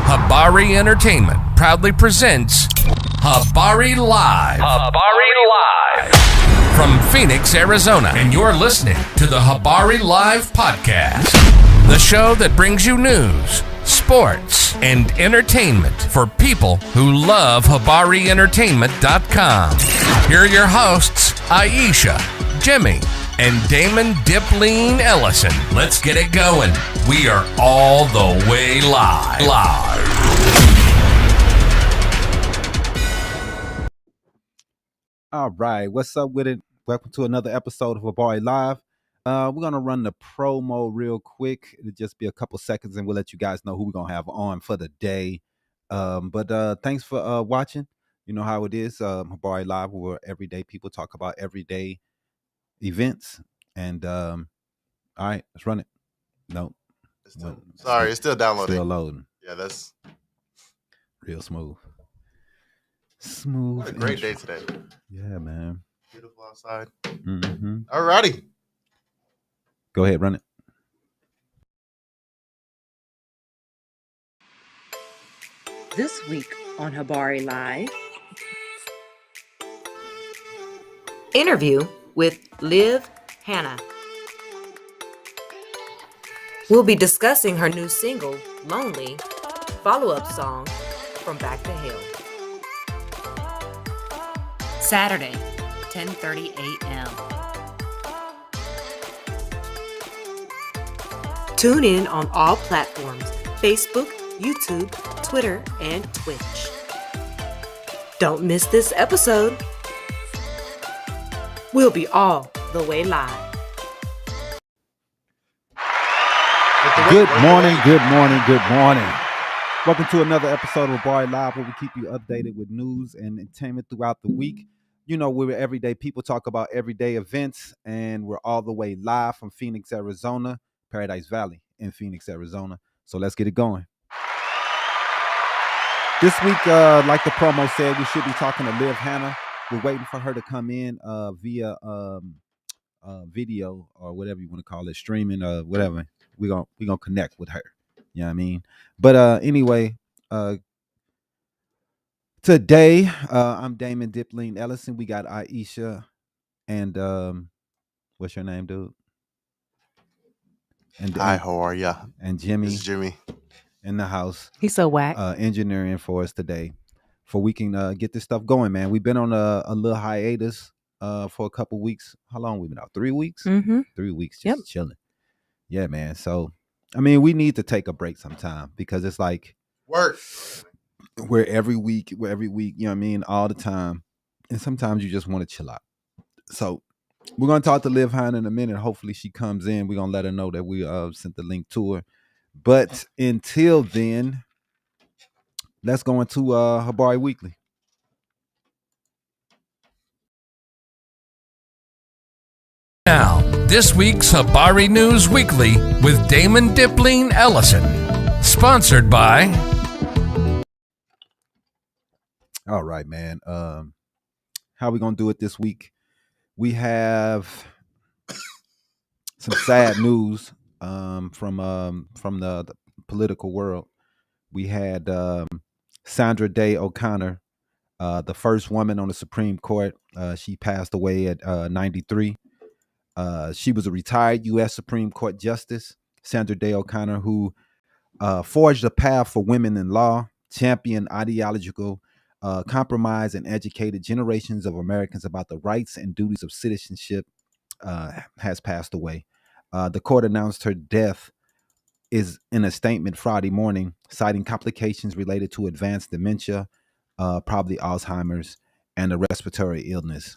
Habari Entertainment proudly presents Habari Live. Habari Live. From Phoenix, Arizona. And you're listening to the Habari Live podcast. The show that brings you news, sports, and entertainment for people who love HabariEntertainment.com. Here are your hosts, Iesha, Jimmi, and Damon Dip Ellison. Let's get it going. We are all the way live. All right, what's up with it? Welcome to another episode of Habari Live. We're gonna run the promo real quick. It'll just be a couple seconds, and we'll let you guys know who we're gonna have on for the day. But thanks for watching. You know how it is. Habari Live, where everyday people talk about everyday events. And all right, let's run it. No, Sorry, it's still downloading. Still loading. Yeah, that's real smooth. What a great day today. Yeah, man. Beautiful outside. Mm-hmm. All righty. Go ahead, run it. This week on Habari Live, interview with Hanna. We'll be discussing her new single, Lonely, follow-up song from Back to Hell. Saturday, 10:30 a.m. Tune in on all platforms, Facebook, YouTube, Twitter, and Twitch. Don't miss this episode. We'll be all the way live. Good morning. Welcome to another episode of Habari Live, where we keep you updated with news and entertainment throughout the week. You know, we're everyday people talk about everyday events, and we're all the way live from Phoenix, Arizona, Paradise Valley in Phoenix, Arizona. So let's get it going. This week, like the promo said, we should be talking to Hanna. We're waiting for her to come in via video or whatever you want to call it, streaming or whatever. We're gonna connect with her. You know what I mean? But anyway, today I'm Damon Dip Ellison. We got Iesha and what's your name, dude? And hi, how are ya? And Jimmi. This is Jimmi in the house. He's so whack. Engineering for us today, for we can get this stuff going, man. We've been on a little hiatus for a couple weeks. How long we been out? 3 weeks. 3 weeks, just chilling. Yeah, man. So I mean, we need to take a break sometime, because it's like work. We're every week, you know what I mean, all the time. And sometimes you just want to chill out. So we're going to talk to Hanna in a minute. Hopefully she comes in. We're going to let her know that we sent the link to her. But until then, let's go into Habari Weekly. Now, this week's Habari News Weekly with Damon Dip Ellison. Sponsored by... All right, man. How we going to do it this week? We have some sad news from the political world. We had Sandra Day O'Connor, the first woman on the Supreme Court. She passed away at 93. She was a retired U.S. Supreme Court Justice, Sandra Day O'Connor, who forged a path for women in law, championed ideological compromise, and educated generations of Americans about the rights and duties of citizenship, has passed away. The court announced her death is in a statement Friday morning, citing complications related to advanced dementia, probably Alzheimer's, and a respiratory illness.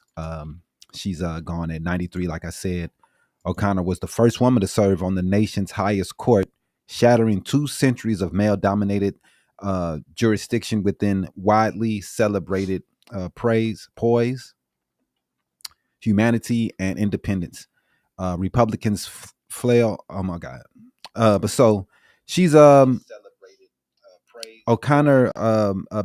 She's gone at 93, like I said. O'Connor was the first woman to serve on the nation's highest court, shattering 2 centuries of male-dominated jurisdiction within widely celebrated poise, humanity, and independence. Republicans flail. Oh my God! But so she's O'Connor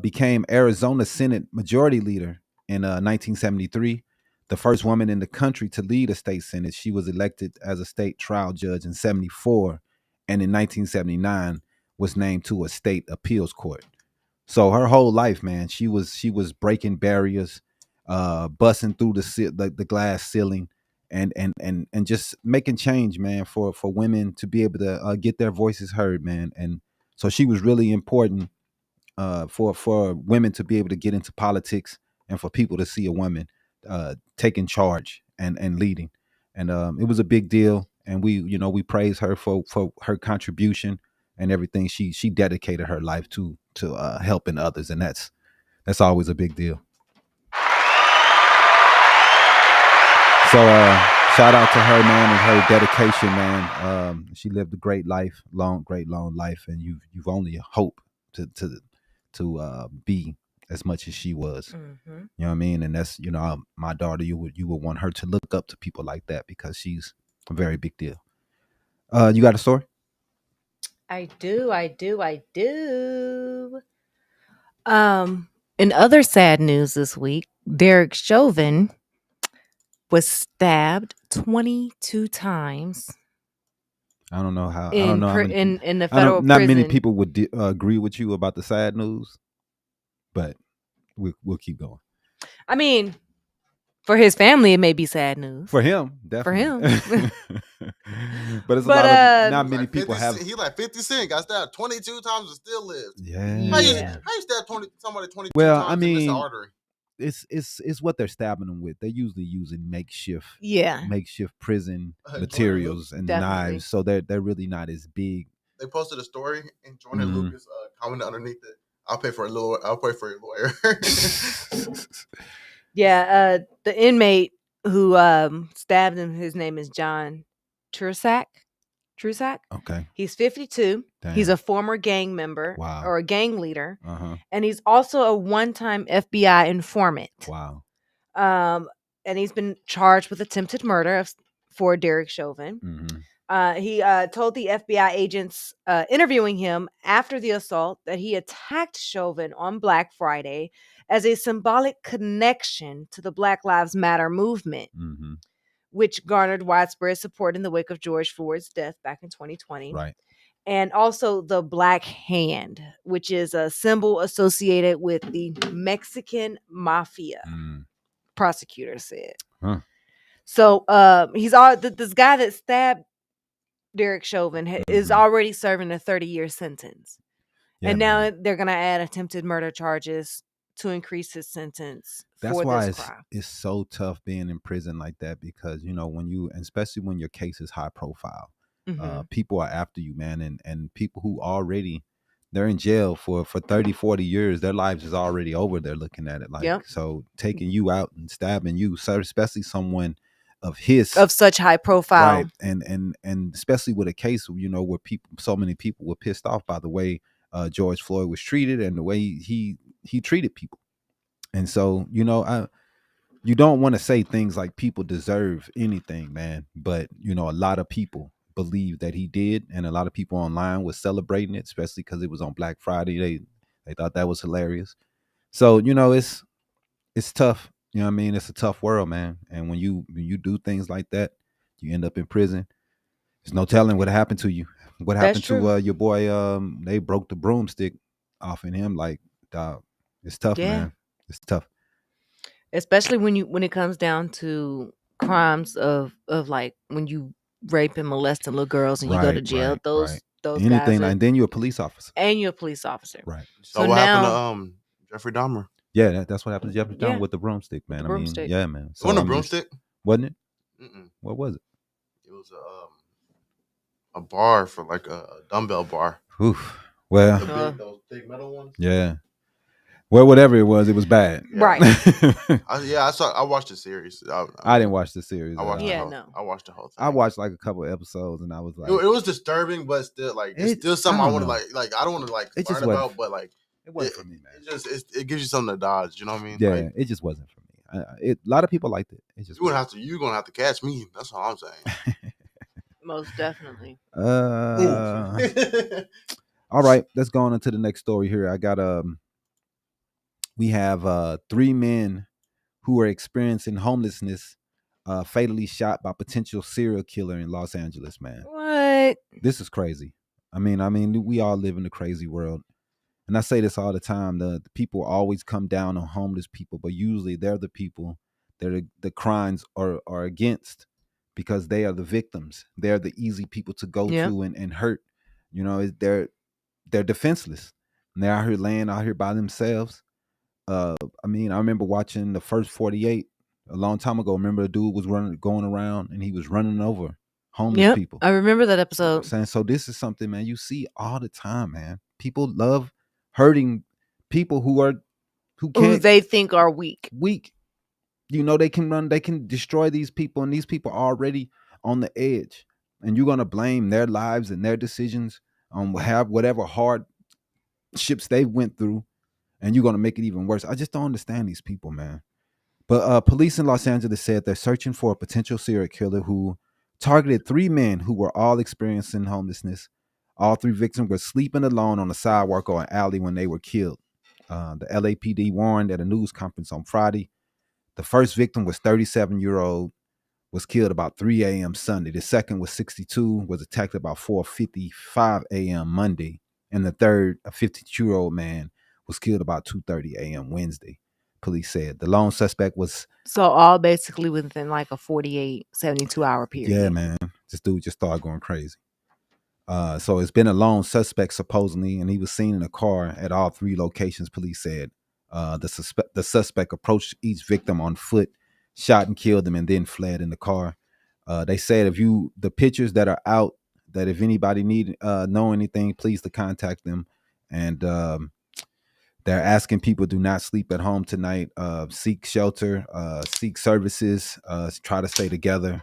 became Arizona Senate Majority Leader in 1973. The first woman in the country to lead a state senate. She was elected as a state trial judge in 74, and in 1979 was named to a state appeals court. So her whole life, man, she was breaking barriers, busting through the glass ceiling, and just making change, man, for women to be able to get their voices heard, man. And so she was really important for women to be able to get into politics and for people to see a woman taking charge and leading. And it was a big deal. And we praise her for her contribution and everything she dedicated her life to helping others, and that's always a big deal. So shout out to her, man, and her dedication, man. She lived a great life, long life, and you've only hope to be as much as she was. Mm-hmm. You know what I mean? And that's, my daughter, you would want her to look up to people like that because she's a very big deal. You got a story? I do. In other sad news this week, Derek Chauvin was stabbed 22 times. I don't know how. In the federal prison. Not many people would agree with you about the sad news, but we'll keep going. I mean, for his family, it may be sad news. For him, definitely. For him. But it's a lot of not many like people 50, have. He like 50 Cent got stabbed 22 times and still lives. Yeah. How you stab somebody 22 well, times I mean, and miss an artery? It's what they're stabbing them with. They're usually using makeshift prison materials and knives, so they're really not as big. They posted a story and Jordan Lucas commented underneath it. I'll pay for your lawyer. Yeah, the inmate who stabbed him, his name is John Trusack. Okay. He's 52. Damn. He's a former gang member or a gang leader. Uh-huh. And he's also a one-time FBI informant. Wow. And he's been charged with attempted murder for Derek Chauvin. Mm-hmm. He told the FBI agents interviewing him after the assault that he attacked Chauvin on Black Friday as a symbolic connection to the Black Lives Matter movement, which garnered widespread support in the wake of George Floyd's death back in 2020. Right. And also the Black Hand, which is a symbol associated with the Mexican mafia, prosecutors said. Huh. So he's this guy that stabbed Derek Chauvin is already serving a 30-year sentence. Yeah, and now they're going to add attempted murder charges to increase his sentence. That's why it's so tough being in prison like that, because, especially when your case is high profile, people are after you, man. And people who already, they're in jail for 30, 40 years, their lives is already over. They're looking at it like, so taking you out and stabbing you, especially someone of such high profile, right? And especially with a case, where so many people were pissed off by the way George Floyd was treated and the way he treated people. And so, you don't want to say things like people deserve anything, man. But, a lot of people believe that he did. And a lot of people online was celebrating it, especially because it was on Black Friday. They thought that was hilarious. So, it's tough. You know what I mean? It's a tough world, man. And when you do things like that, you end up in prison. There's no telling what happened to you. What happened to your boy? They broke the broomstick off in him. Like, dog, it's tough, man. It's tough. Especially when it comes down to crimes of like when you rape and molest little girls and you go to jail. Those anything, and then you're a police officer. Right. So what happened to Jeffrey Dahmer? Yeah, that's what happened to Jeffrey Dahmer with the broomstick, man. Yeah, man. So, it wasn't a broomstick? Wasn't it? Mm-mm. What was it? It was a bar for like a dumbbell bar. Oof. Well, those big metal ones. Yeah. Well, whatever it was bad. Yeah. Right. I watched the series. I didn't watch the series. I watched the whole thing. I watched like a couple of episodes and I was like, it was disturbing, but still like it's still something I want to like. I don't want to like learn about, but like it wasn't for me, man. It gives you something to dodge. You know what I mean? Yeah, like, it just wasn't for me. A lot of people liked it. You're gonna have to catch me. That's all I'm saying. Most definitely. All right, let's go on into the next story here. I got we have 3 men who are experiencing homelessness fatally shot by potential serial killer in Los Angeles, man. What? This is crazy. I mean, we all live in a crazy world. And I say this all the time. The people always come down on homeless people, but usually they're the people that the crimes are against, because they are the victims. They're the easy people to go Yep. to and hurt. They're defenseless. And they're out here laying out here by themselves. I remember watching the first 48 a long time ago. Remember a dude was going around, and he was running over homeless Yep. people. I remember that You know what I'm episode. saying? So this is something, man, you see all the time, man. People love hurting people who Who can't they think are weak. weak. They can destroy these people, and these people are already on the edge. And you're gonna blame their lives and their decisions on whatever hardships they went through, and you're gonna make it even worse. I just don't understand these people, man. But police in Los Angeles said they're searching for a potential serial killer who targeted 3 men who were all experiencing homelessness. All 3 victims were sleeping alone on a sidewalk or an alley when they were killed. The LAPD warned at a news conference on Friday. The first victim was 37-year-old, was killed about 3 a.m. Sunday. The second was 62, was attacked about 4:55 a.m. Monday. And the third, a 52-year-old man, was killed about 2:30 a.m. Wednesday. Police said the lone suspect was. So all basically within like a 48, 72 hour period. Yeah, man. This dude just started going crazy. So it's been a lone suspect supposedly, and he was seen in a car at all 3 locations. Police said the suspect approached each victim on foot, shot and killed them, and then fled in the car. They said the pictures that are out, that if anybody know anything, please to contact them. And they're asking people, do not sleep at home tonight. Seek shelter, seek services, try to stay together.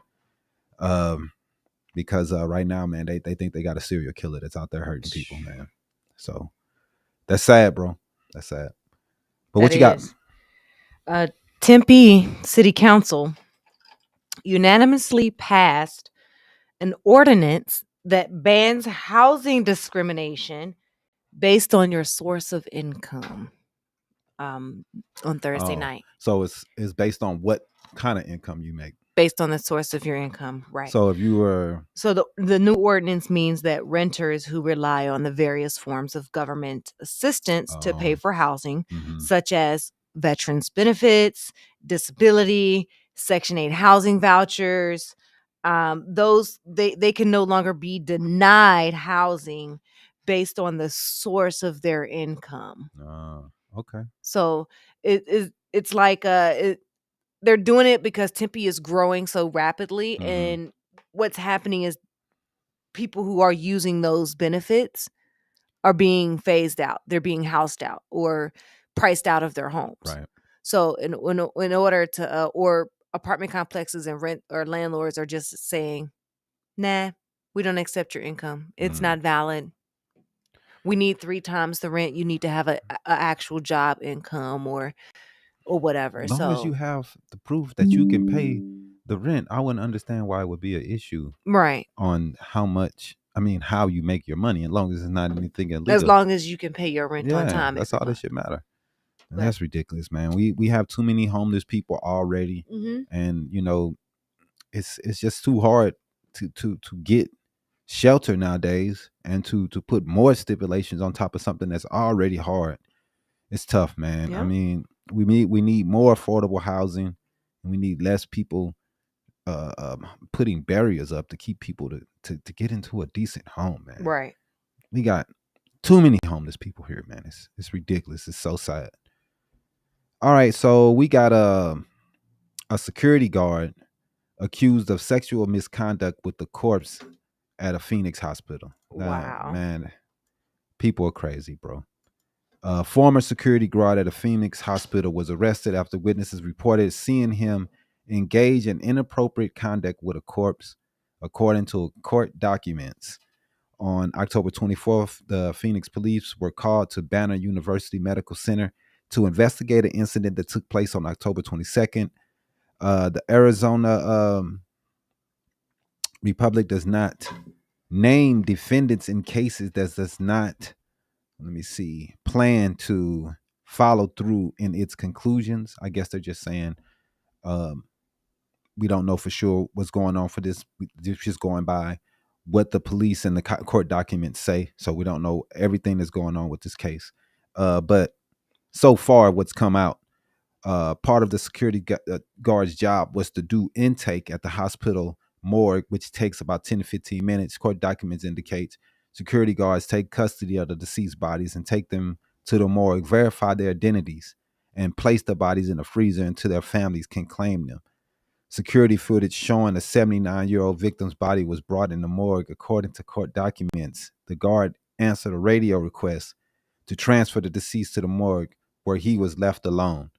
Because right now, man, they think they got a serial killer that's out there hurting people, man. So that's sad, bro. That's sad. But what you got? Tempe City Council unanimously passed an ordinance that bans housing discrimination based on your source of income. On Thursday night. So it's based on what kind of income you make. Based on the source of your income, right? So if you were. So the new ordinance means that renters who rely on the various forms of government assistance to pay for housing, such as veterans benefits, disability, Section 8 housing vouchers, those they can no longer be denied housing based on the source of their income. Okay. So it's like they're doing it because Tempe is growing so rapidly, and what's happening is people who are using those benefits are being phased out. They're being housed out or priced out of their homes. Right. So in order to or apartment complexes and rent or landlords are just saying, nah, we don't accept your income. It's not valid. We need 3 times the rent. You need to have a actual job income or whatever. As long as you have the proof that you can pay the rent, I wouldn't understand why it would be an issue. Right. On how you make your money, as long as it's not anything illegal. As long as you can pay your rent on time. That's all that should matter. And that's ridiculous, man. We have too many homeless people already. And it's just too hard to get shelter nowadays, and to put more stipulations on top of something that's already hard. It's tough, man. Yeah. I mean, we need more affordable housing, and we need less people putting barriers up to keep people to get into a decent home, man. Right. We got too many homeless people here, man. It's ridiculous. It's so sad. All right, so we got a security guard accused of sexual misconduct with the corpse at a Phoenix hospital. Wow. Man, people are crazy, bro. A former security guard at a Phoenix hospital was arrested after witnesses reported seeing him engage in inappropriate conduct with a corpse, according to court documents. On October 24th, the Phoenix police were called to Banner University Medical Center to investigate an incident that took place on October 22nd. The Arizona Republic does not name defendants in cases that does not, plan to follow through in its conclusions. I guess they're just saying we don't know for sure what's going on for this. This just going by what the police and the court documents say. So we don't know everything that's going on with this case. But so far, what's come out, part of the security guard's job was to do intake at the hospital morgue, which takes about 10 to 15 minutes. Court documents indicate security guards take custody of the deceased bodies and take them to the morgue, verify their identities, and place the bodies in a freezer until their families can claim them. Security footage showing a 79-year-old victim's body was brought in the morgue. According to court documents, the guard answered a radio request to transfer the deceased to the morgue, where he was left alone.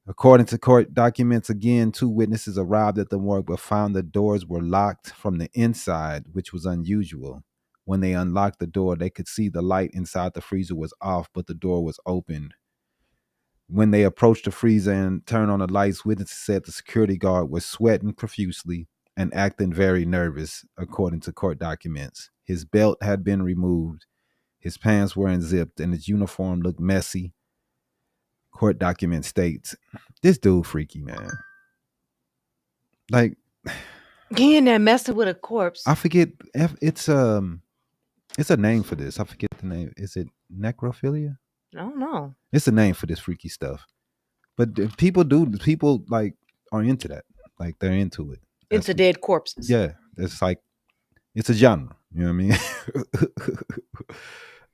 According to court documents, again, 2 witnesses arrived at the morgue but found the doors were locked from the inside, which was unusual. When they unlocked the door, they could see the light inside the freezer was off, but the door was open. When they approached the freezer and turned on the lights, witnesses said the security guard was sweating profusely and acting very nervous, according to court documents. His belt had been removed, his pants were unzipped, and his uniform looked messy. Court document states, this dude freaky, man. Like, He in there messing with a corpse. I forget, it's a name for this. I forget the name. Is it necrophilia? I don't know. It's a name for this freaky stuff. But people like are into that. Like, they're into it. Into dead corpses. Yeah. It's like, it's a genre. You know what I mean?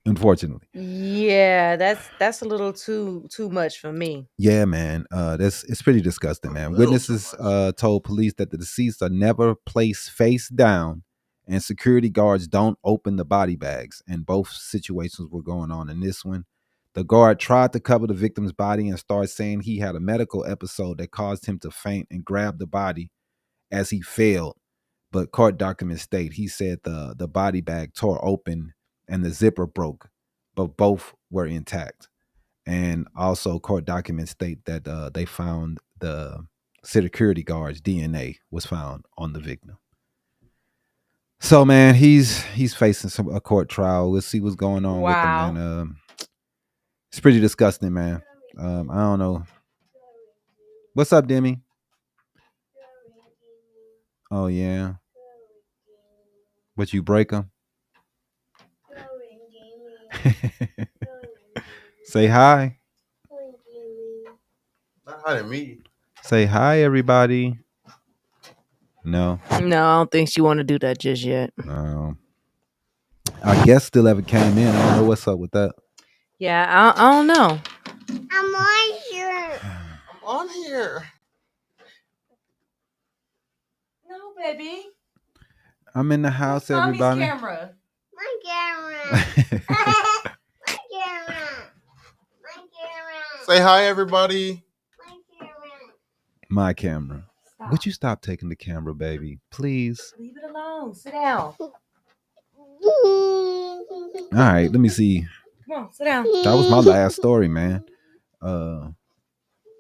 Unfortunately. Yeah, that's a little too much for me. Yeah, man. It's pretty disgusting, man. Witnesses told police that the deceased are never placed face down, and security guards don't open the body bags. And both situations were going on in this one. The guard tried to cover the victim's body and started saying he had a medical episode that caused him to faint and grab the body as he fell. But court documents state he said the body bag tore open and the zipper broke, but both were intact. And also court documents state that they found the security guard's DNA was found on the victim. So, man, he's facing a court trial. We'll see what's going on with him, man. It's pretty disgusting, man. I don't know. What's up, Demi? Oh, yeah. But you break them? Say hi. Not hi to me. Say hi, everybody. No. No, I don't think she want to do that just yet. No. Our guest still haven't came in. I don't know what's up with that. Yeah, I don't know. I'm on here. I'm on here. No, baby. I'm in the house, everybody. Camera. My camera. My camera. My camera. Say hi, everybody. My camera. My camera. Stop. Would you stop taking the camera, baby? Please. Leave it alone. Sit down. All right, let me see. Come on, sit down. That was my last story, man. I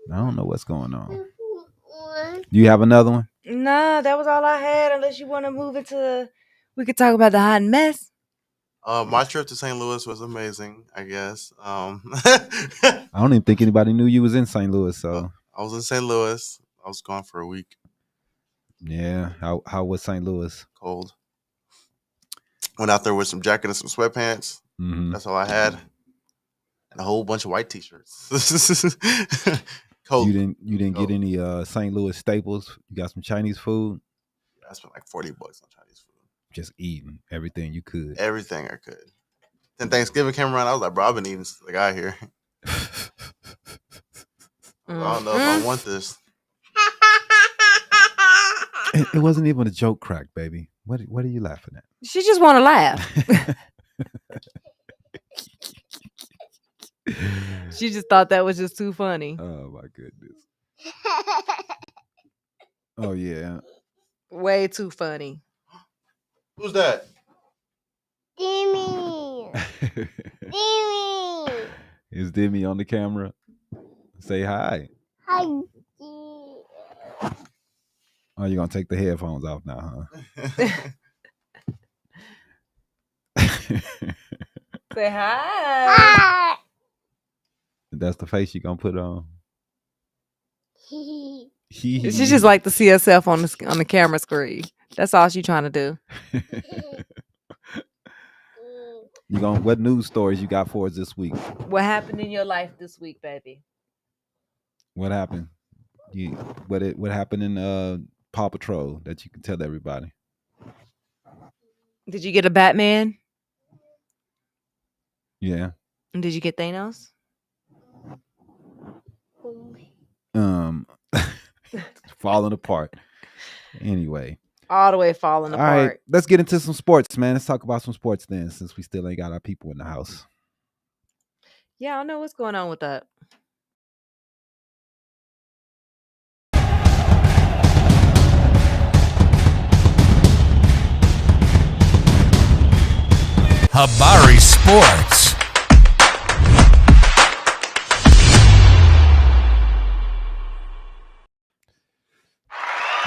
don't know what's going on. Do you have another one? Nah, that was all I had. Unless you want to move into, we could talk about the hot mess. My trip to St. Louis was amazing, I guess. I don't even think anybody knew you was in St. Louis, so. I was in St. Louis. I was gone for a week. Yeah. How was St. Louis? Cold. Went out there with some jacket and some sweatpants. Mm-hmm. That's all I had. And a whole bunch of white t-shirts. Cold. You didn't get any St. Louis staples? You got some Chinese food? I spent like $40 on Chinese food. Just eating everything you could. Everything I could. Then Thanksgiving came around. I was like, bro, I've been eating since I got here. I don't know if I want this. It wasn't even a joke crack, baby. What are you laughing at? She just want to laugh. She just thought that was just too funny. Oh my goodness. Oh yeah. Way too funny. Who's that? Demi. Demi. Is Demi on the camera? Say hi. Hi. Oh, you're gonna take the headphones off now, huh? Say hi. Hi. That's the face you're gonna put on. She just like to see herself on the camera screen. That's all she trying to do. What news stories you got for us this week? What happened in your life this week, baby? What happened? What happened in Paw Patrol that you can tell everybody? Did you get a Batman? Yeah. And did you get Thanos? Falling apart. Anyway. All the way falling apart. All right, let's get into some sports, man. Let's talk about some sports then, since we still ain't got our people in the house. Yeah, I don't know what's going on with that. Habari Sports.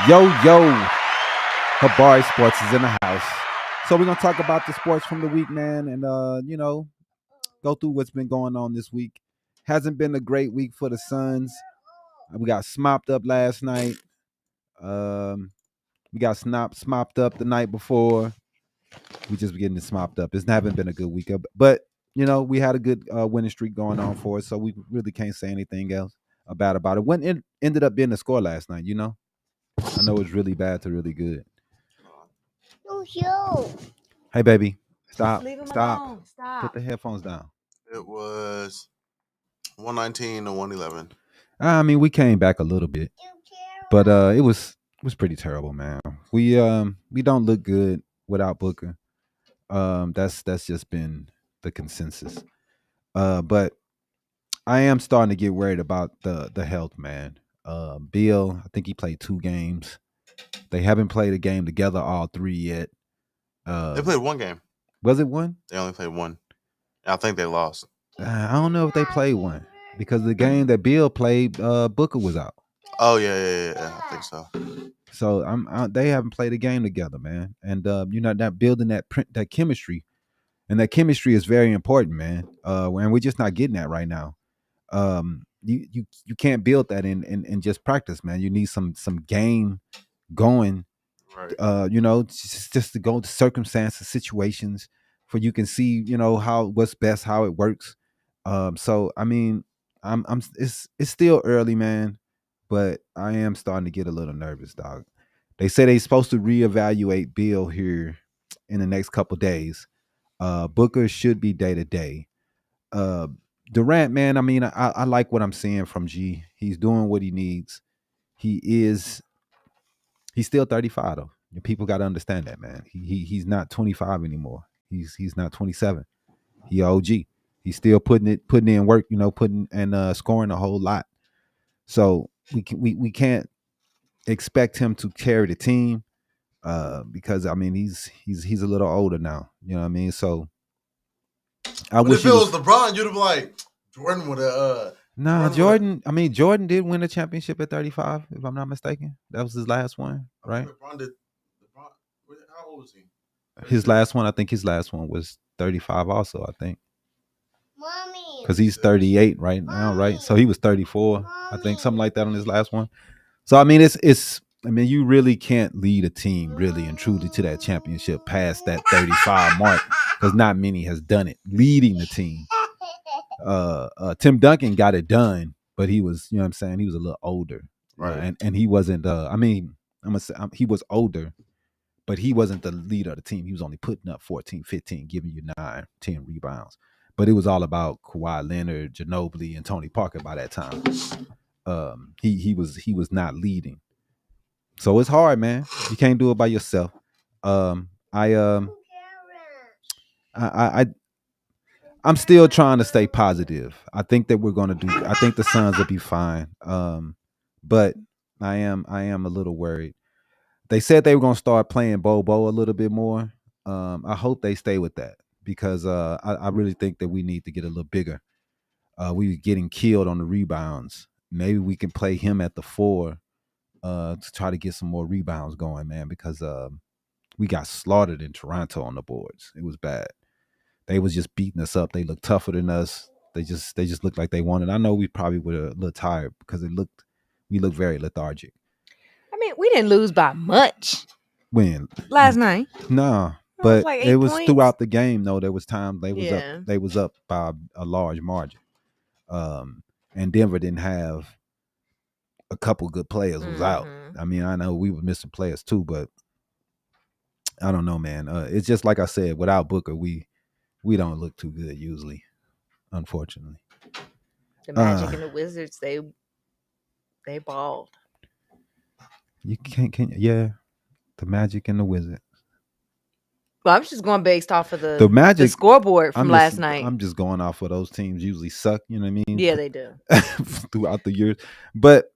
Yo, Habari Sports is in the house. So we're gonna talk about the sports from the week, man, and go through what's been going on this week. Hasn't been a great week for the Suns. We got smopped up last night. We got smopped up the night before. We just getting smopped up. It's haven't been a good week, but we had a good winning streak going on for us, so we really can't say anything else about it. When it ended up being the score last night, I know it's really bad to really good. Hey, baby, stop. Leave him Stop. alone. Stop. Put the headphones down. It was 119 to 111. I mean, we came back a little bit, but it was pretty terrible, man. We don't look good without Booker. That's just been the consensus. But I am starting to get worried about the health, man. Bill, I think he played 2 games. They haven't played a game together, all 3 yet. They played 1 game. Was it 1? They only played 1. I think they lost. I don't know if they played 1 because the game that Bill played, Booker was out. Oh yeah, I think so. So they haven't played a game together, man. And not building that chemistry, and that chemistry is very important, man. And we're just not getting that right now. You can't build that in just practice, man. You need some game going. Right. Just to go into circumstances, situations, where you can see, what's best, how it works. So I mean, it's still early, man, but I am starting to get a little nervous, dog. They say they're supposed to reevaluate Bill here in the next couple days. Booker should be day to day. Durant, man, I mean, I like what I'm seeing from G. He's doing what he needs. He's still 35 though. People got to understand that, man. He's not 25 anymore. He's not 27. He OG. He's still putting in work, putting and scoring a whole lot. So we can't expect him to carry the team because I mean he's a little older now. You know what I mean? So I wish if it was LeBron, you'd have like Jordan would have. No, Jordan. I mean, Jordan did win a championship at 35, if I'm not mistaken. That was his last one, right? LeBron did. How old was he? His last one was 35 also, I think. Mommy. Because he's 38 right now, right? So he was 34, I think, something like that on his last one. So I mean, I mean, you really can't lead a team really and truly to that championship past that 35 mark, because not many has done it leading the team. Tim Duncan got it done, but he was, you know what I'm saying, he was a little older, right? And he wasn't. I mean, I'm gonna say he was older, but he wasn't the leader of the team. He was only putting up 14, 15, giving you 9, 10 rebounds. But it was all about Kawhi Leonard, Ginobili, and Tony Parker by that time. He was not leading. So it's hard, man. You can't do it by yourself. I'm still trying to stay positive. I think that I think the Suns will be fine. But I am a little worried. They said they were going to start playing Bobo a little bit more. I hope they stay with that because I really think that we need to get a little bigger. We were getting killed on the rebounds. Maybe we can play him at the 4 to try to get some more rebounds going, man, because we got slaughtered in Toronto on the boards. It was bad. They was just beating us up. They looked tougher than us. They just looked like they wanted. I know we probably were a little tired because we looked very lethargic. I mean, we didn't lose by much. When? Last night. No, It was but like it 8 was points. throughout the game. though. There was time they was Yeah. up. They was up by a large margin. And Denver didn't have a couple good players was out. Mhm. I mean, I know we were missing players too, but I don't know, man. It's just like I said, without Booker, we don't look too good usually, unfortunately. The Magic and the Wizards, they balled. You can't yeah. The Magic and the Wizards. Well, I'm just going based off of The Magic scoreboard from last night. I'm just going off of those teams usually suck, you know what I mean? Yeah, they do. Throughout the years. But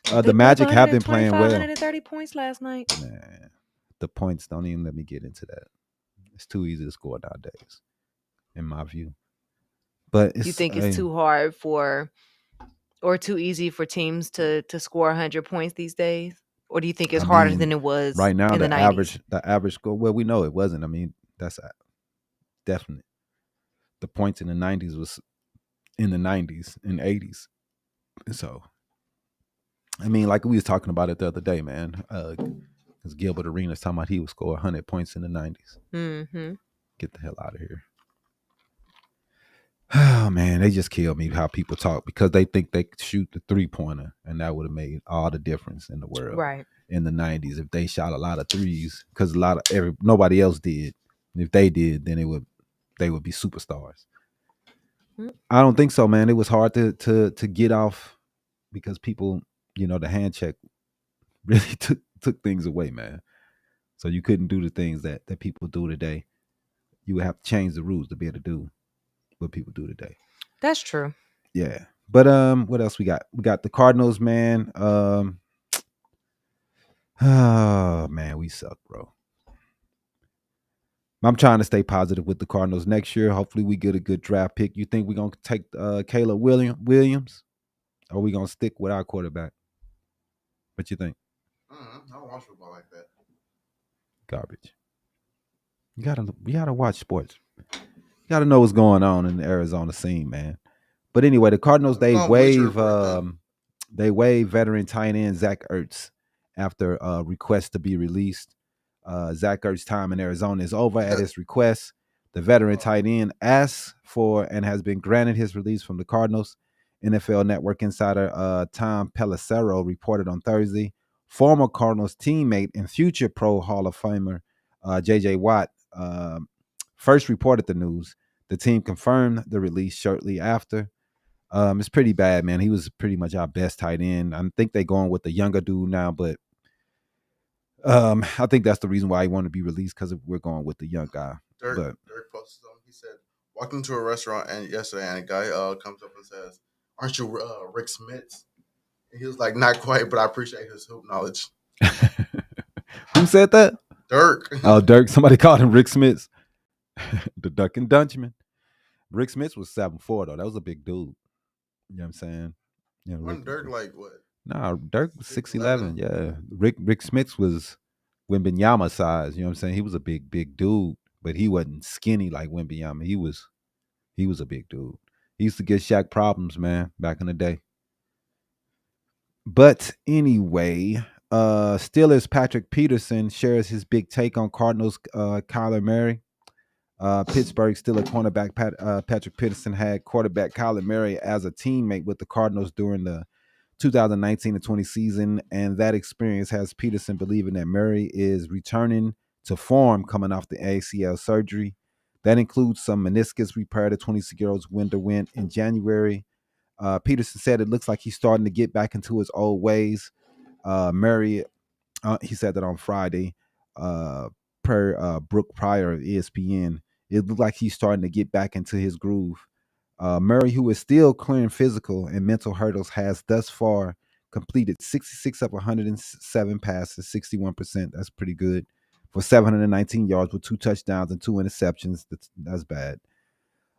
the Magic have been playing well. 130 points last night. Man, the points don't even let me get into that. It's too easy to score nowadays, in my view. But You think it's too hard or too easy for teams to score 100 points these days? Or do you think it's harder than it was right now? In the 90s? the average score. Well, we know it wasn't. I mean, that's definite. The points in the 90s was in the 90s and 80s. So, I mean, like we was talking about it the other day, man. Because Gilbert Arenas talking about he would score 100 points in the 90s. Mm-hmm. Get the hell out of here. Oh man, they just kill me how people talk because they think they could shoot the 3-pointer and that would have made all the difference in the world. Right. In the 90s, if they shot a lot of threes, because nobody else did. And if they did, then they would be superstars. I don't think so, man. It was hard to get off because people, the hand check really took things away, man. So you couldn't do the things that people do today. You would have to change the rules to be able to do what people do today. That's true. Yeah. But what else we got? We got the Cardinals, man. Oh man, we suck, bro. I'm trying to stay positive with the Cardinals next year. Hopefully we get a good draft pick. You think we're gonna take Caleb Williams? Or are we gonna stick with our quarterback? What you think? I don't watch football like that. Garbage. You gotta watch sports. You gotta know what's going on in the Arizona scene, man. But anyway, the Cardinals they waive veteran tight end Zach Ertz after request to be released. Zach Ertz's time in Arizona is over. At his request, the veteran tight end asked for and has been granted his release from the Cardinals. NFL Network insider Tom Pelissero reported on Thursday. Former Cardinals teammate and future Pro Hall of Famer J.J. Watt first reported the news. The team confirmed the release shortly after. It's pretty bad, man. He was pretty much our best tight end. I think they're going with the younger dude now, but I think that's the reason why he wanted to be released because we're going with the young guy. Dirk posted something. He said, walking to a restaurant yesterday, and a guy comes up and says, "Aren't you Rick Smits?" And he was like, "Not quite, but I appreciate his hoop knowledge." Who said that? Dirk. Oh, Dirk. Somebody called him Rick Smits. The Duck and Dutchman. Rick Smits was 7'4", though. That was a big dude. You know what I'm saying? Wasn't Dirk like what? Nah, Dirk was 6'11". Yeah. Rick Smits was Wembanyama size. You know what I'm saying? He was a big dude, but he wasn't skinny like Wembanyama. He was a big dude. He used to get Shaq problems, man, back in the day. But anyway, Steelers Patrick Peterson shares his big take on Cardinals Kyler Murray. Pittsburgh Steelers cornerback Patrick Peterson had quarterback Kyler Murray as a teammate with the Cardinals during the 2019-20 season, and that experience has Peterson believing that Murray is returning to form coming off the ACL surgery. That includes some meniscus repair the 26-year-old's underwent in January. Peterson said it looks like he's starting to get back into his old ways. Murray, he said that on Friday, per Brooke Pryor of ESPN. It looked like he's starting to get back into his groove. Murray, who is still clearing physical and mental hurdles, has thus far completed 66 of 107 passes, 61%. That's pretty good. For 719 yards with 2 touchdowns and 2 interceptions. That's bad.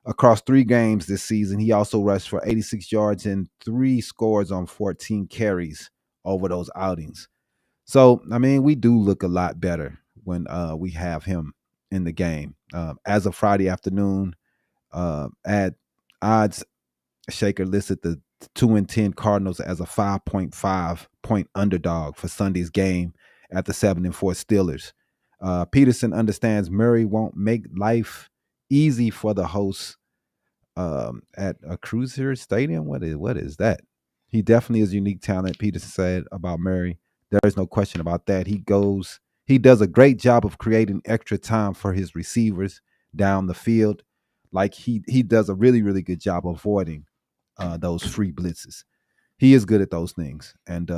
Across 3 games this season, he also rushed for 86 yards and 3 scores on 14 carries over those outings. So, I mean, we do look a lot better when we have him in the game. As of Friday afternoon, at odds Shaker listed the 2-10 Cardinals as a 5.5 point underdog for Sunday's game at the 7-4 Steelers. Peterson understands Murray won't make life easy for the hosts at a Cruiser Stadium. What is that? He definitely is unique talent, Peterson said about Murray. There is no question about that. He does a great job of creating extra time for his receivers down the field. Like he does a really, really good job avoiding those free blitzes. He is good at those things. And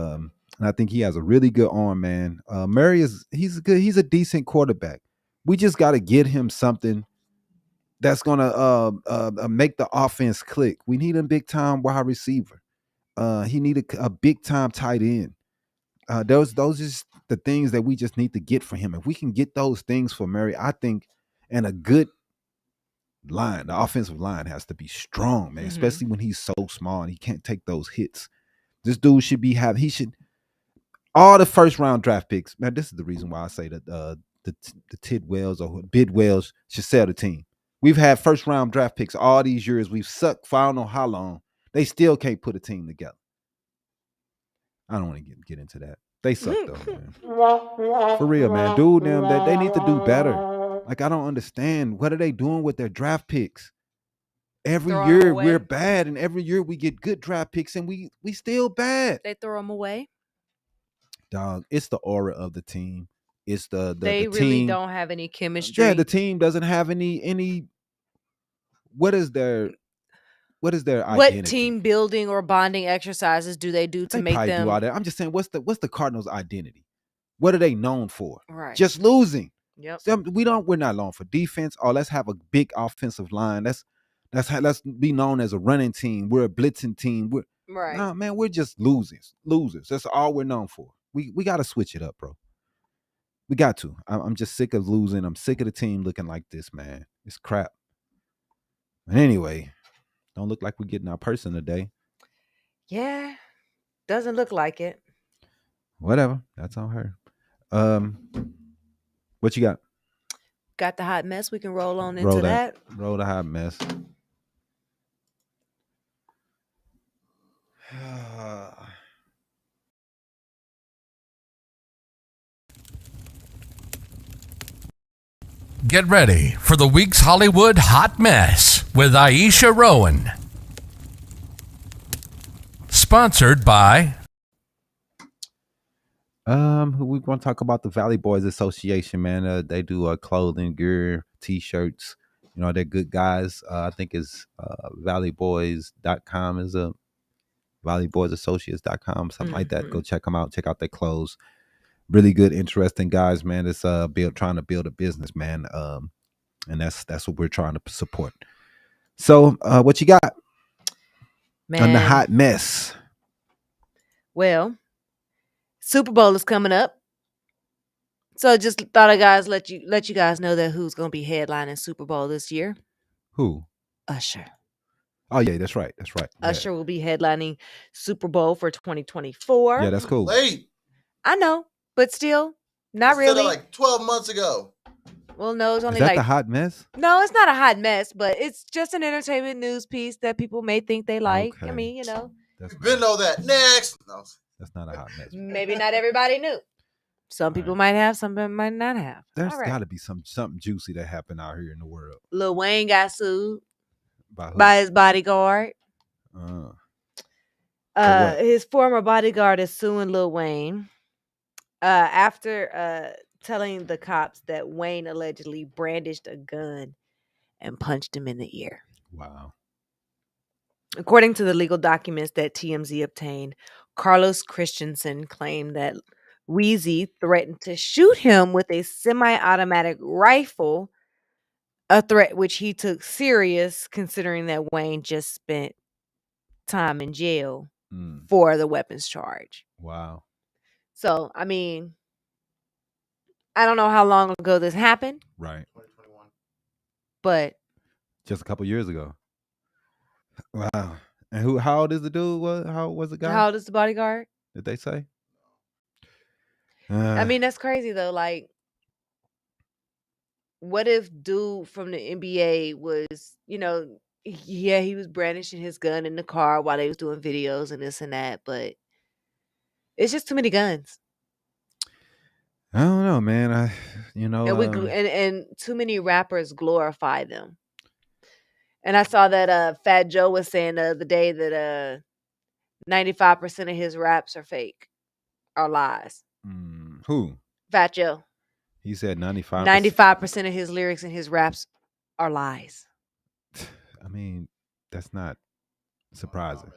I think he has a really good arm, man. Murray he's a decent quarterback. We just got to get him something that's gonna make the offense click. We need a big time wide receiver. He need a big time tight end. Those is the things that we just need to get for him. If we can get those things for Murray, I think, and a good line, the offensive line has to be strong, man. Especially when he's so small and he can't take those hits. This dude should he should all the first round draft picks. Man, this is the reason why I say that the Tidwells or Bidwells should sell the team. We've had first round draft picks all these years. We've sucked for I don't know how long. They still can't put a team together. I don't want to get into that. They suck though, man. For real, man. Dude, them they need to do better. Like I don't understand. What are they doing with their draft picks? Every Throw 'em year away. we're bad, and every year we get good draft picks, and we still bad. They throw them away. Dog, it's the aura of the team. It's the They the really team. don't have any chemistry. Yeah, the team doesn't have any. What is their identity? What team building or bonding exercises do they do to They make probably them do all that. I'm just saying, what's the Cardinals' identity? What are they known for? right? Just losing. Yep. So we're not known for defense. Oh, let's have a big offensive line. Let's be known as a running team. We're a blitzing team. Right. Nah, man, we're just losers. That's all we're known for. We got to switch it up, bro. We got to. I'm just sick of losing. I'm sick of the team looking like this, man. It's crap. But anyway, don't look like we're getting our person today. Yeah. Doesn't look like it. Whatever. That's on her. What you got? Got the hot mess. We can roll on into that. Roll the hot mess. Get ready for the week's Hollywood Hot Mess with Iesha Rowan. Sponsored by We want to talk about the Valley Boys Association, man. They do clothing, gear, t-shirts. You know, they're good guys. I think it's valleyboys.com is a valleyboysassociates.com, something like that. Go check them out. Check out their clothes. Really good, interesting guys, man. It's trying to build a business, man. And that's what we're trying to support. So, what you got on the hot mess? Well, Super Bowl is coming up, so just thought I guys let you guys know that who's going to be headlining Super Bowl this year. Who? Usher. Oh yeah, that's right. Yeah. Usher will be headlining Super Bowl for 2024. Yeah, that's cool. Late. I know, but still, not Instead of really. like 12 months ago. Well, no, it's Is only that like the hot mess? no, it's not a hot mess, but it's just an entertainment news piece that people may think they like. Okay. I mean, you know, That's You've been know that. Next. No. that's not a hot mess. maybe not everybody knew. Some people might have, some people might not have. There's All right. got to be something juicy that happened out here in the world. Lil Wayne got sued By who? by his bodyguard. what? His former bodyguard is suing Lil Wayne after telling the cops that Wayne allegedly brandished a gun and punched him in the ear. Wow. According to the legal documents that TMZ obtained, Carlos Christensen claimed that Weezy threatened to shoot him with a semi-automatic rifle, a threat which he took serious considering that Wayne just spent time in jail for the weapons charge. Wow. So, I mean, I don't know how long ago this happened, Right. 2021. but Just a couple years ago. Wow. And how old is the dude? How was the guy? how old is the bodyguard? Did they say? I mean, that's crazy though. Like, what if dude from the NBA was, you know, yeah, he was brandishing his gun in the car while they was doing videos and this and that, but it's just too many guns. I don't know, man. And too many rappers glorify them. And I saw that Fat Joe was saying the other day that 95% of his raps are fake, are lies. Who? Fat Joe. He said 95%. 95% of his lyrics and his raps are lies. I mean, that's not surprising.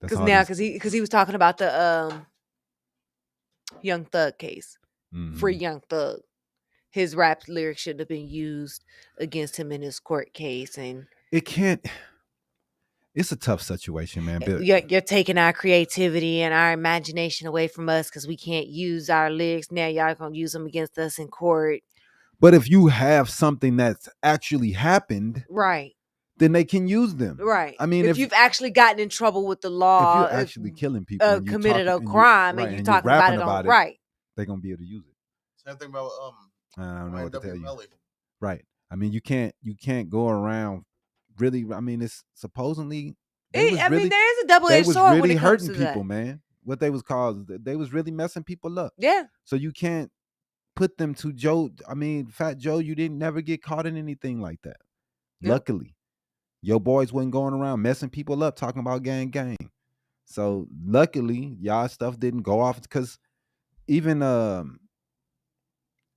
That's Because all now, these- because he was talking about the Young Thug case, Mhm. free Young Thug. His rap lyrics should have been used against him in his court case, and It can't. It's a tough situation, man. But you're taking our creativity and our imagination away from us because we can't use our lyrics. Now y'all gonna use them against us in court, if you have something that's actually happened, right? then they can use them. Right. I mean, if you've actually gotten in trouble with the law, if you're actually killing people, and you committed talking- a crime, and right, you and talking you're about rapping it on about it, right. they're gonna be able to use it. Same thing about I don't know what to tell you. Melly. Right. I mean, you can't go around. Really, I mean, it's supposedly they was really there is a double-edged sword when really it comes hurting to people, that. man. What they was caused, they was really messing people up. Yeah. So you can't put them to Joe. I mean, Fat Joe, you didn't never get caught in anything like that. Yep. Luckily, your boys wasn't going around messing people up, talking about gang. So luckily, y'all stuff didn't go off because even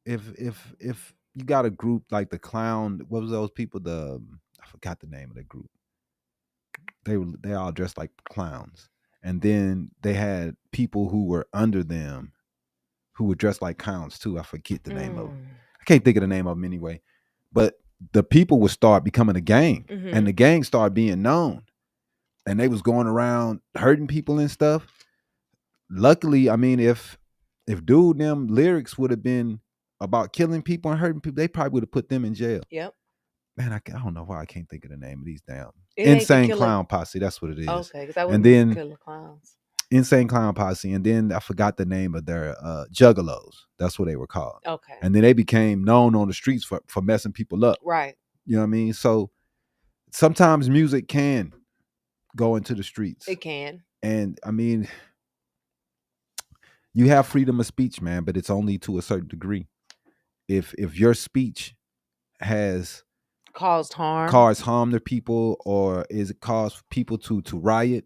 if you got a group like the Clown, what was those people? I forgot the name of the group. They all dressed like clowns, and then they had people who were under them who were dressed like clowns too. I forget the name of them. I can't think of the name of them anyway. But the people would start becoming a gang, and the gang started being known, and they was going around hurting people and stuff. Luckily, I mean, if dude them lyrics would have been about killing people and hurting people, they probably would have put them in jail. Yep. Man, I don't know why I can't think of the name of these damn It ain't the Insane Killer- Clown Posse. That's what it is. Okay, because I And wouldn't then- Killer Clowns. Insane Clown Posse, and then I forgot the name of their Juggalos. That's what they were called. Okay. And then they became known on the streets for messing people up. Right. You know what I mean? So sometimes music can go into the streets. It can. And I mean, you have freedom of speech, man, but it's only to a certain degree. If your speech has Caused harm to people, or is it cause people to riot,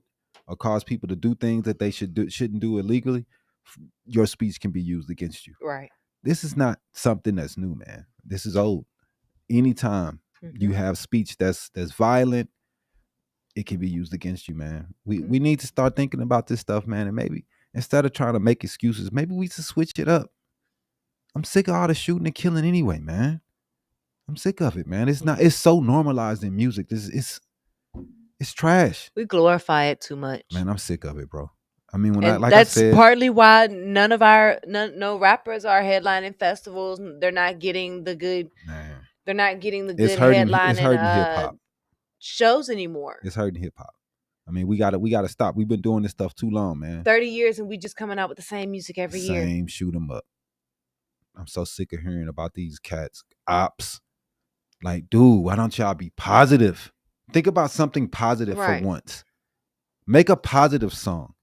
or cause people to do things that they shouldn't do illegally, your speech can be used against you. Right. This is not something that's new, man. This is old. Anytime you have speech that's violent, it can be used against you, man. We need to start thinking about this stuff, man, and maybe instead of trying to make excuses, maybe we should switch it up. I'm sick of all the shooting and killing anyway, man. I'm sick of it, man. It's so normalized in music. It's trash. We glorify it too much. Man, I'm sick of it, bro. I mean, that's partly why no rappers are headlining festivals. They're not getting the good. Man. They're not getting the It's good hurting headlining hip-hop. Shows anymore. It's hurting hip hop. I mean, we gotta stop. We've been doing this stuff too long, man. 30 years and we just coming out with the same music every year. Same shoot 'em up. I'm so sick of hearing about these cats, ops. Like, dude, why don't y'all be positive? Think about something positive for once. Make a positive song.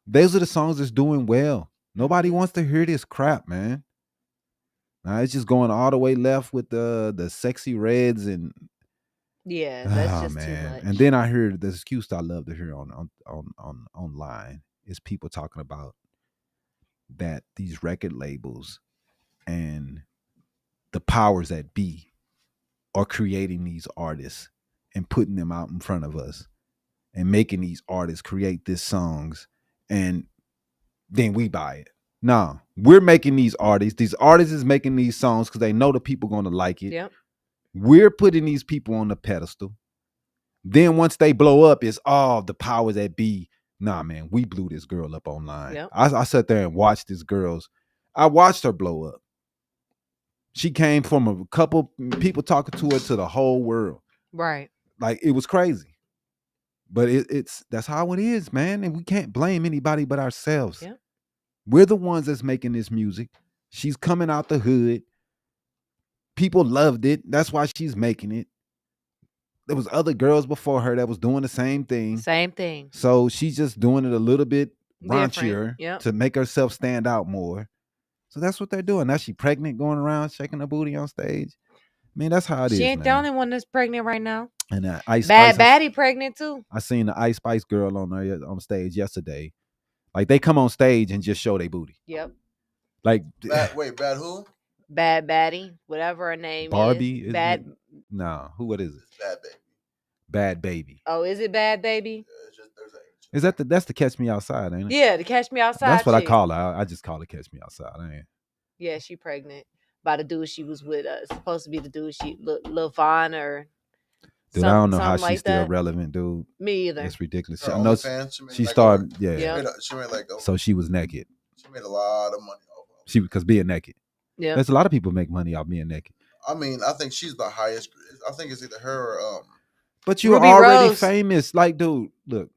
Those are the songs that's doing well. Nobody wants to hear this crap, man. Now it's just going all the way left with the sexy reds and yeah, that's just too much. And then I hear the excuse I love to hear on online is people talking about that these record labels and the powers that be are creating these artists and putting them out in front of us and making these artists create these songs, and then we buy it. No, we're making these artists. These artists is making these songs because they know the people going to like it. Yep. We're putting these people on the pedestal. Then once they blow up, it's all the powers that be. Nah, man, we blew this girl up online. Yep. I sat there and watched I watched her blow up. She came from a couple people talking to her to the whole world. Right. Like, it was crazy. But that's how it is, man. And we can't blame anybody but ourselves. Yep. We're the ones that's making this music. She's coming out the hood. People loved it. That's why she's making it. There was other girls before her that was doing the same thing. Same thing. So she's just doing it a little bit raunchier Yep. to make herself stand out more. So that's what they're doing. Now she pregnant, going around shaking her booty on stage. I mean, that's how it is. She ain't the man. only one that's pregnant right now. And Ice Bad Spice, Baddie pregnant too. I seen the Ice Spice girl on stage yesterday. Like they come on stage and just show their booty. Yep. Like Bad who? Bad Baddie, whatever her name Barbie is. is Bad. No, what is it? It's Bad Baby. Bad Baby. Oh, is it Bad Baby? Yeah, it's just there's an H. Is that's the Catch Me Outside, ain't it? Yeah, the Catch Me Outside. That's what I chick. call her. I just call it Catch Me Outside. I ain't. Yeah, she pregnant by the dude she was with. Supposed to be the dude Lil Vaughn or. Dude, I don't know how like she's still that. relevant, dude. Me either. It's ridiculous. Her I know OnlyFans, she like started. over- Yeah. She made like So she was naked. she made a lot of money off of it. Because being naked. Yeah. There's a lot of people make money off being naked. I mean, I think she's the highest. I think it's either her or But you're Ruby already Rose. famous. Like, dude, look.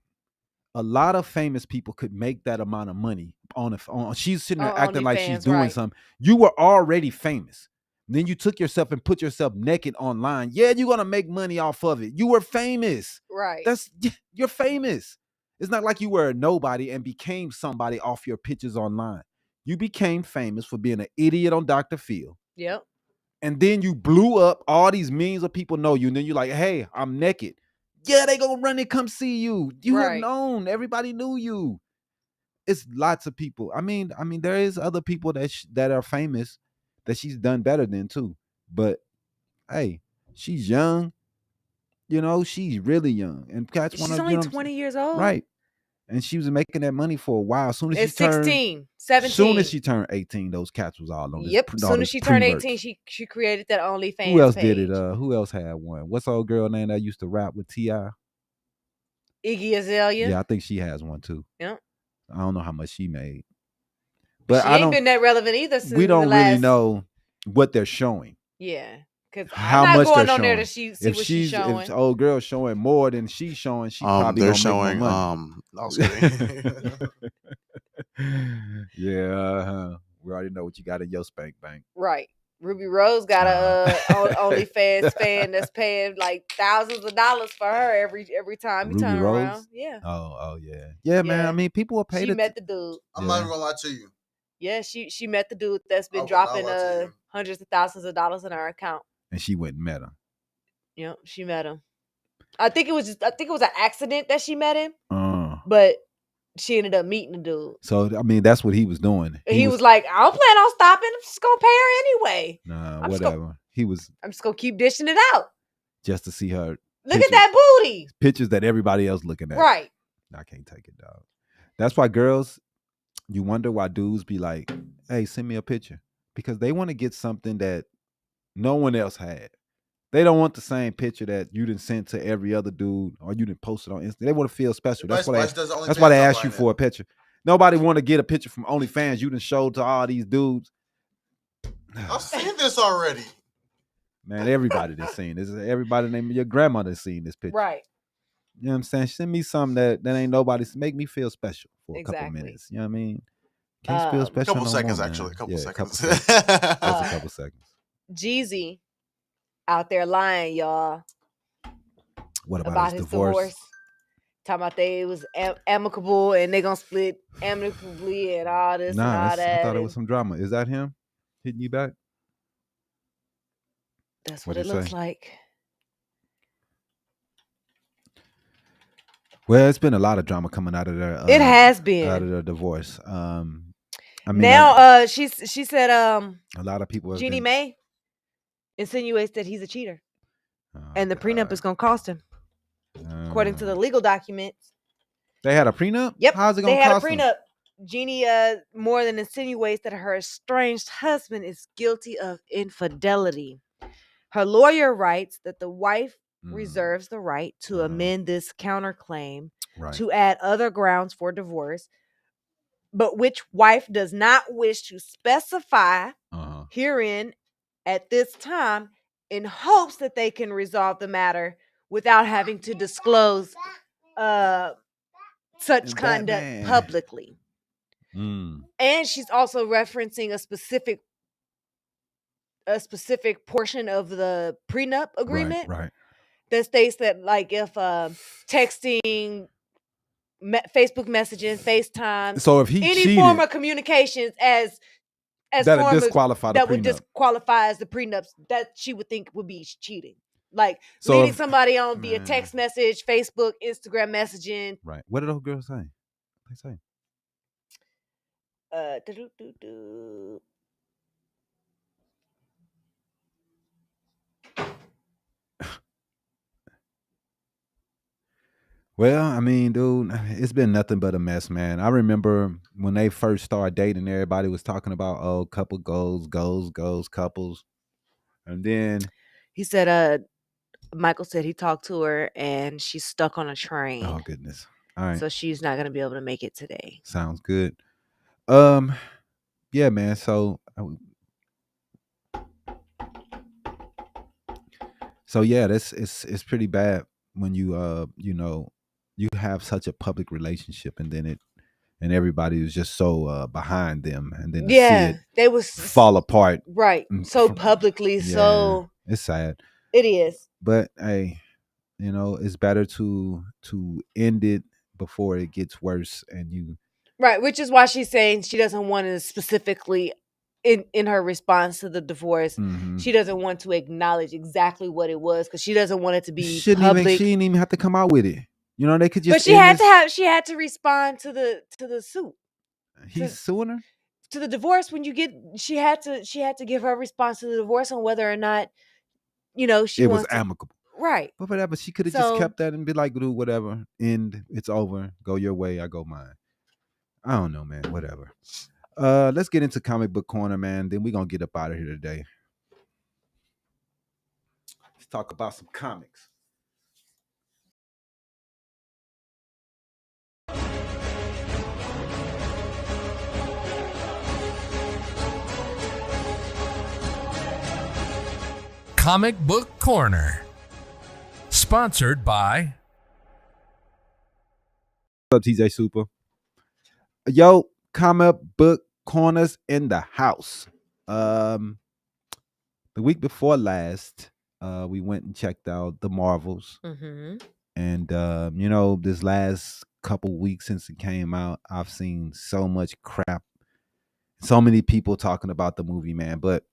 A lot of famous people could make that amount of money on she's sitting there On acting like she's OnlyFans, doing right. something. You were already famous. Then you took yourself and put yourself naked online. Yeah, you're gonna make money off of it. You were famous. Right. You're famous. It's not like you were a nobody and became somebody off your pictures online. You became famous for being an idiot on Dr. Phil. Yep. And then you blew up. All these millions of people know you. And then you're like, hey, I'm naked. Yeah, they gonna run and come see you. You were Right. known. Everybody knew you. It's lots of people. I mean, there is other people that are famous that she's done better than too. But hey, she's young. You know, she's really young. And cats She's want to. only 20 years old. Right. And she was making that money for a while. As soon as It's she turned 16, 17. soon as she turned 18, those cats was all on this. Yep. As all soon this as she turned pre-verts. 18, she created that OnlyFans. Who else page. did it? Who else had one? What's the old girl name that used to rap with T.I.? Iggy Azalea. Yeah, I think she has one too. Yep. I don't know how much she made. But she I ain't don't been that relevant either since we don't the last, really know what they're showing. Yeah. Because How I'm not much going they're on there showing. to see what she's showing. If the old girl's showing more than she's showing, she's probably they're gonna showing make more money. I was kidding. Yeah, we already know what you got in your spank bank. Right. Ruby Rose got a OnlyFans fan that's paying like thousands of dollars for her every time you Ruby turn Rose? around. Yeah. Oh yeah. Yeah, man. Yeah. I mean, people will pay She to met the dude. I'm not even gonna lie to you. Yeah, she met the dude that's I been will not dropping lie to you. hundreds of thousands of dollars in her account. and she went and met him. Yep, she met him. I think it was an accident that she met him, Uh, but she ended up meeting the dude. so I mean, that's what he was doing. And he was like, I don't plan on stopping. I'm just gonna pay her anyway. nah, I'm just whatever. He was I'm just gonna keep dishing it out. just to see her Look Pictures. at that booty. pictures that everybody else looking at. Right. I can't take it, dog. That's why girls, you wonder why dudes be like, hey, send me a picture. Because they want to get something that no one else had. They don't want the same picture that you didn't send to every other dude or you didn't post it on Instagram. They want to feel special. That's why they ask you for a picture. Nobody want to get a picture from OnlyFans you done showed to all these dudes. I've seen this already. Man, everybody done seen this. Everybody named your grandmother seen this picture. Right. You know what I'm saying? Send me something that ain't nobody's make me feel special for a couple Exactly. minutes. You know what I mean? Can't feel A special. couple no seconds, more, man. actually. A couple Yeah, seconds. Just a couple seconds. Jeezy out there lying, y'all, What about his divorce? Talking about they was amicable and they gonna split amicably and all this and all Nah, that. I thought it and was some drama. Is that him hitting you back? That's what What'd it he looks say? like. Well, it's been a lot of drama coming out of their. It has out of been. their divorce. I mean, Now, she said, a lot of people. Have Jeannie been, Mae insinuates that he's a cheater, Oh, and the prenup God. is gonna cost him, according to the legal documents. They had a prenup. Yep, How's it they gonna had cost a them? prenup. Jeannie more than insinuates that her estranged husband is guilty of infidelity. Her lawyer writes that the wife reserves the right to amend this counterclaim Right. to add other grounds for divorce, but which wife does not wish to specify herein at this time, in hopes that they can resolve the matter without having to disclose such conduct publicly. And she's also referencing a specific portion of the prenup agreement Right. that states that, like, if texting, Facebook messaging, FaceTime, So if he any cheated, form of communications as as That'll form of disqualify the that would prenup. disqualify as the prenups that she would think would be cheating. Like So leading if- somebody on via Man. text message, Facebook, Instagram messaging. Right. What did those girls say? They say. Do-do-do-do. Well, I mean, dude, it's been nothing but a mess, man. I remember when they first started dating, everybody was talking about, oh, couple goals, couples. And then, He said, Michael said he talked to her and she's stuck on a train. oh, goodness. All right. So she's not going to be able to make it today. Sounds good. Yeah, man. So yeah, it's pretty bad when you you have such a public relationship and then everybody was just so behind them, and then to see it they was fall apart. right so publicly. Yeah, so it's sad. it is. But hey, it's better to end it before it gets worse. And you Right, which is why she's saying she doesn't want to specifically in her response to the divorce. Mhm. She doesn't want to acknowledge exactly what it was because she doesn't want it to be she public. didn't even have to come out with it. They could just. But she had to respond to the suit. He's suing her to the divorce. When you get, she had to give her response to the divorce on whether or not she it wants was amicable. Right. But whatever, she could have just kept that and be like, dude, whatever, end, it's over, go your way, I go mine. I don't know, man. Whatever. Let's get into comic book corner, man. Then we're gonna get up out of here today. Let's talk about some comics. Comic Book Corner. Sponsored by. What's up, TJ Super? Yo, comic book corners in the house. The week before last, we went and checked out the Marvels. Mm-hmm. And this last couple weeks since it came out, I've seen so much crap, so many people talking about the movie, man. But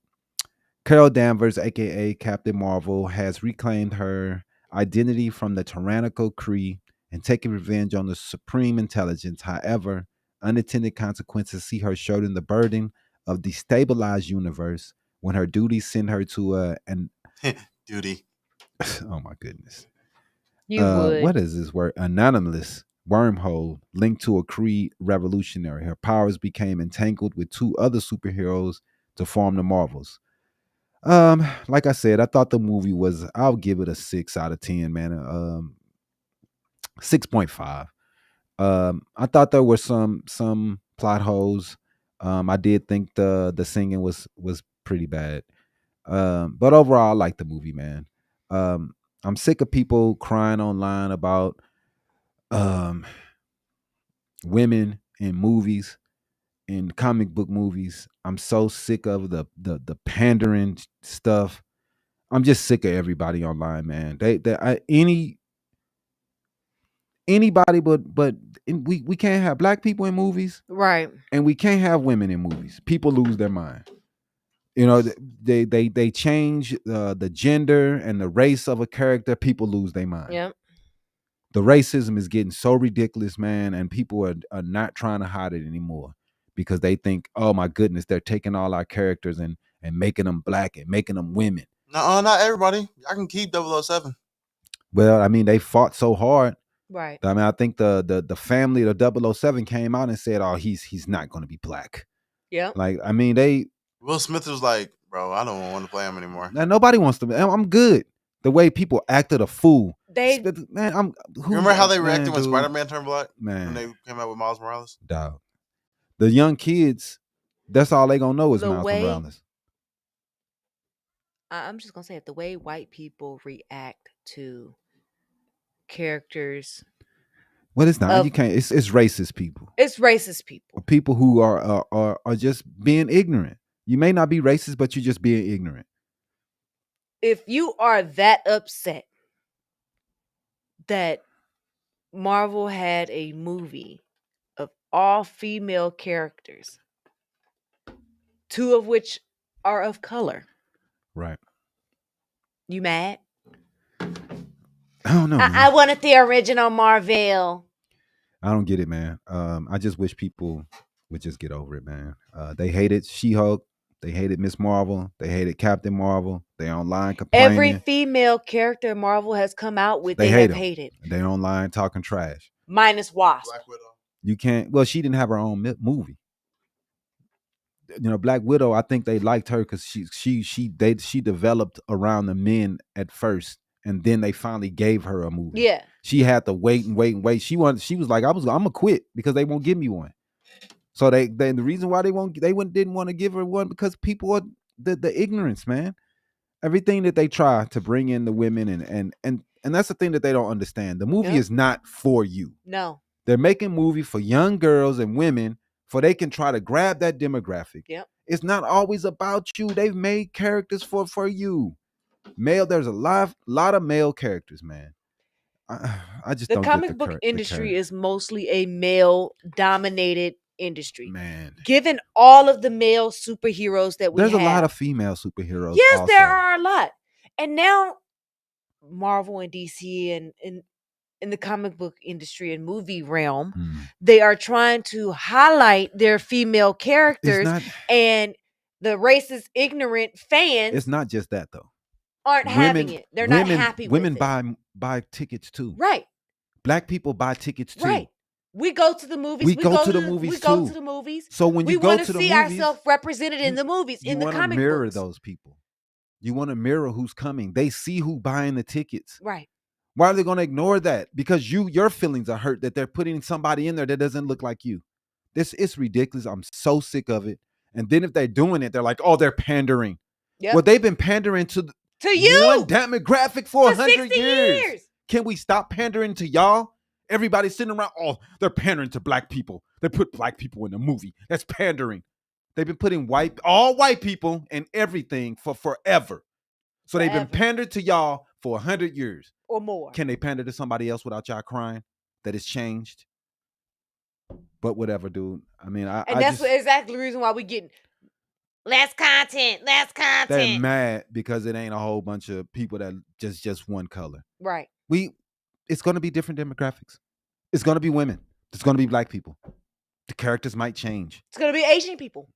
Carol Danvers, aka Captain Marvel, has reclaimed her identity from the tyrannical Kree and taken revenge on the Supreme Intelligence. However, unintended consequences see her shouldering the burden of destabilized universe when her duties send her to an duty. oh my goodness. You would. What is this word? Anonymous wormhole linked to a Kree revolutionary. Her powers became entangled with two other superheroes to form the Marvels. Like I said, I thought the movie was, I'll give it a 6 out of 10, man. 6.5. I thought there were some plot holes. I did think the singing was pretty bad. But overall, I like the movie, man. I'm sick of people crying online about women in movies, in comic book movies. I'm so sick of the pandering stuff. I'm just sick of everybody online, man. Anybody but we can't have black people in movies, Right. and we can't have women in movies. People lose their mind. They change the gender and the race of a character. People lose their mind. Yep. The racism is getting so ridiculous, man, and people are not trying to hide it anymore because they think, oh my goodness, they're taking all our characters and making them black and making them women. No, not everybody. I can keep 007. Well, I mean, they fought so hard. Right. I mean, I think the family of 007 came out and said, oh, he's not going to be black. Yeah. Like, I mean, Will Smith was like, bro, I don't want to play him anymore. Nobody wants to. I'm good. The way people acted a fool. Man, remember how they reacted when Spider-Man turned black? Man, when they came out with Miles Morales. Dog. The young kids, that's all they gonna know is Miles Morales. I'm just gonna say it. The way white people react to characters. Well, it's not. You can't. It's racist people. It's racist people. People who are just being ignorant. You may not be racist, but you're just being ignorant. If you are that upset that Marvel had a movie of all female characters, 2 of which are of color. Right. You mad? I don't know, man. I wanted the original Marvel. I don't get it, man. I just wish people would just get over it, man. They hated She-Hulk. They hated Miss Marvel. They hated Captain Marvel. They online complaining. Every female character Marvel has come out with, They they hate have 'em. hated. They online talking trash. Minus Wasp. Black Widow. You can't. Well, she didn't have her own movie. You know, Black Widow. I think they liked her because she developed around the men at first, and then they finally gave her a movie. Yeah. She had to wait and wait and wait. She was like, I'm gonna quit because they won't give me one. So they the reason why didn't want to give her one because people are the ignorance, man. Everything that they try to bring in the women and that's the thing that they don't understand. The movie is not for you. No. They're making movie for young girls and women for they can try to grab that demographic. Yep. It's not always about you. They've made characters for you. There's a lot of male characters, man. I just the don't comic get book industry the is mostly a male dominated industry. man. Given all of the male superheroes that we There's have. a lot of female superheroes. Yes, also. there are a lot. And now Marvel and DC and in the comic book industry and movie realm, they are trying to highlight their female characters, and the racist, ignorant fans. It's not just that though. Aren't having it. They're not happy with it. Women buy tickets too. Right. Black people buy tickets too. Right. We go to the movies. We go to the movies. So when you go to the movies, we want to see ourselves represented in the movies, in the comic books. You want to mirror those people. You want to mirror who's coming. They see who buying the tickets. Right. Why are they going to ignore that? Because your feelings are hurt that they're putting somebody in there that doesn't look like you. This is ridiculous. I'm so sick of it. And then if they're doing it, they're like, oh, they're pandering. Yep. Well, they've been pandering to you one demographic for 100 years. Can we stop pandering to y'all? Everybody's sitting around, oh, they're pandering to black people. They put black people in the movie. That's pandering. They've been putting all white people in everything for forever. So they've been pandered to y'all for 100 years. Or more. Can they pander to somebody else without y'all crying that it's changed? But whatever, dude. I mean, that's exactly the reason why we getting less content. They're mad because it ain't a whole bunch of people that just one color. Right. It's going to be different demographics. It's going to be women. It's going to be black people. The characters might change. It's going to be Asian people.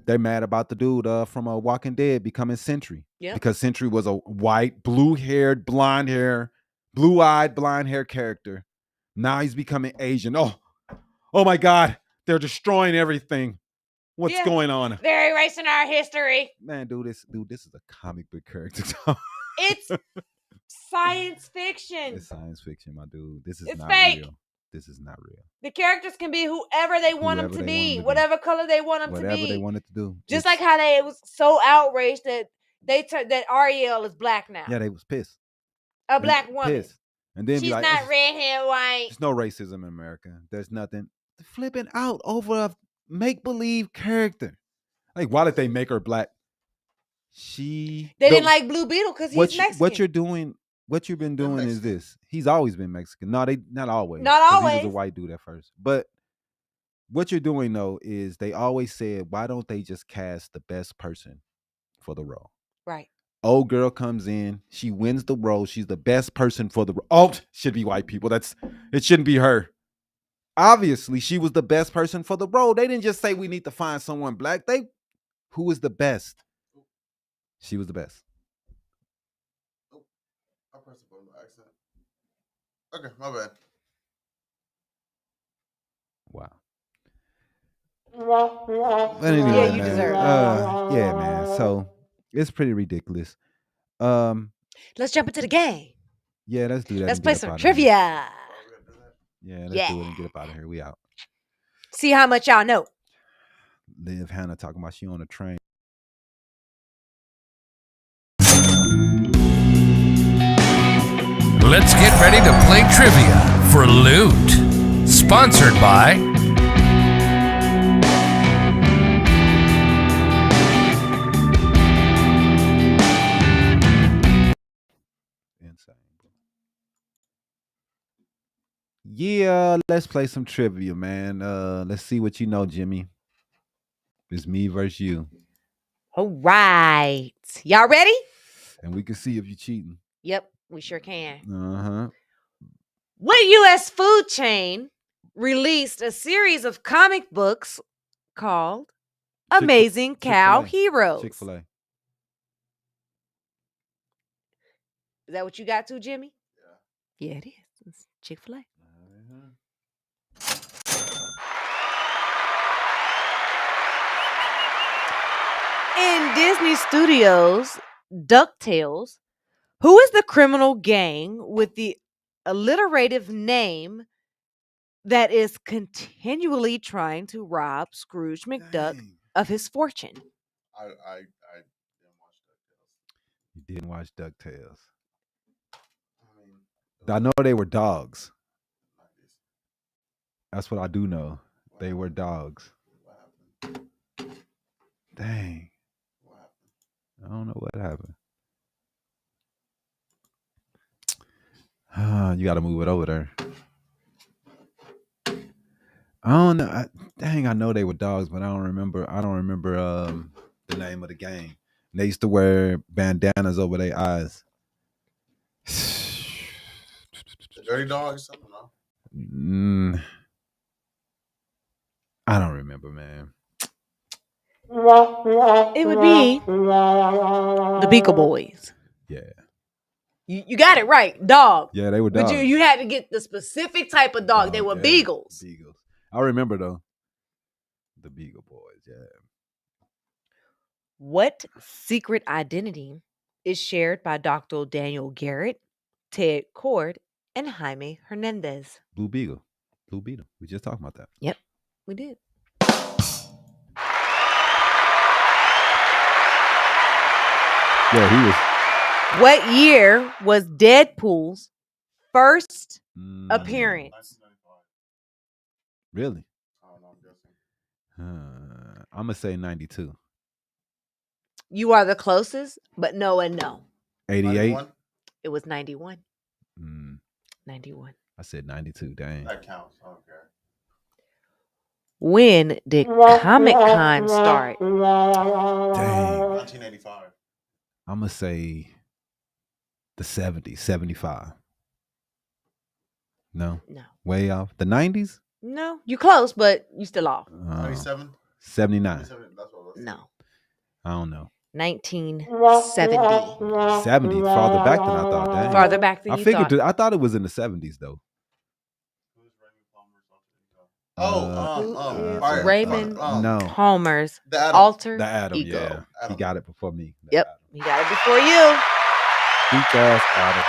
They're mad about the dude from Walking Dead becoming Sentry. Yeah. Because Sentry was a white, blue-haired, blue-eyed, blonde hair character. Now he's becoming Asian. Oh my God. They're destroying everything. What's going on? They're erasing our history. Man, this is a comic book character. It's science fiction. It's science fiction, my dude. This is not fake. Real. This is not real. The characers can be whoever they want them to be, whatever color they want them to be. Whatever they wanted to do. Just like how they was so outraged that that Ariel is black now. Yeah, they was pissed. A black woman. Pissed. And then she's not red hair white. There's no racism in America. There's nothing. They're flipping out over a make-believe character. Like, why did they make her black? They didn't like Blue Beetle because he's Mexican. What you've been doing is this. He's always been Mexican. No, not always. Not always. He was a white dude at first. But what you're doing, though, is they always said, why don't they just cast the best person for the role? Right. Old girl comes in. She wins the role. She's the best person for the role. Oh, should be white people. It shouldn't be her. Obviously, she was the best person for the role. They didn't just say we need to find someone black. Who was the best? She was the best. Oh, I pressed the button by accident. Okay, my bad. Wow. But anyway, yeah, you deserve it. Yeah, man. So it's pretty ridiculous. Let's jump into the game. Yeah, let's do that. Let's play some trivia. Yeah, let's do it and get up out of here. We out. See how much y'all know. Liv Hanna talking about she on a train. Let's get ready to play trivia for Loot. Sponsored by Insane. Yeah, let's play some trivia, man. Let's see what you know, Jimmy. It's me versus you. All right. Y'all ready? And we can see if you're cheating. Yep, we sure can. Uh-huh. What U.S. food chain released a series of comic books called Amazing Cow Heroes? Chick-fil-A. Is that what you got to, Jimmy? Yeah, it is. It's Chick-fil-A. In Disney Studios' DuckTales, who is the criminal gang with the alliterative name that is continually trying to rob Scrooge McDuck Dang. of his fortune? I didn't watch that. You didn't watch DuckTales. I mean, I know they were dogs. not this. That's what I do know. What They were happened? dogs. What happened? Dang. What happened? I don't know what happened. You got to move it over there. I don't know. I know they were dogs, but I don't remember. The name of the gang. They used to wear bandanas over their eyes. The Dirty Dogs? I don't know. I don't remember, man. It would be the Beagle Boys. Yeah, You got it right, dog. yeah, they were But dogs. you had to get the specific type of dog. They were yeah, beagles. Beagles. I remember though. The Beagle Boys. Yeah. What secret identity is shared by Dr. Daniel Garrett, Ted Cord, and Jaime Hernandez? Blue Beetle. Blue Beetle. We just talked about that. Yep, we did. Yeah, he was. What year was Deadpool's first appearance? 1995. Really? I don't know. I'm guessing. I'm gonna say 92. You are the closest, but no and no. 88. 91? It was 91. Mm, 91. I said 92. Dang. That counts. I don't care. When did Comic Con start? Dang. 1985. I'm gonna say the 70s, 75. No, No. way off. The 90s? No. You close, but you still off. 97? 79. 97? That's what it was. No. I don't know. 1970. 70, farther back than I thought. Dang. Farther back than I you figured. thought. I thought it was in the 70s though. Who's Raymond Palmer's alter ego? Who is Fire- Raymond No, Palmer's The Adam. alter the Adam. ego? Yeah, he Adam. got it before me. The Yep, Adam. he got it before you. Weak ass Adam.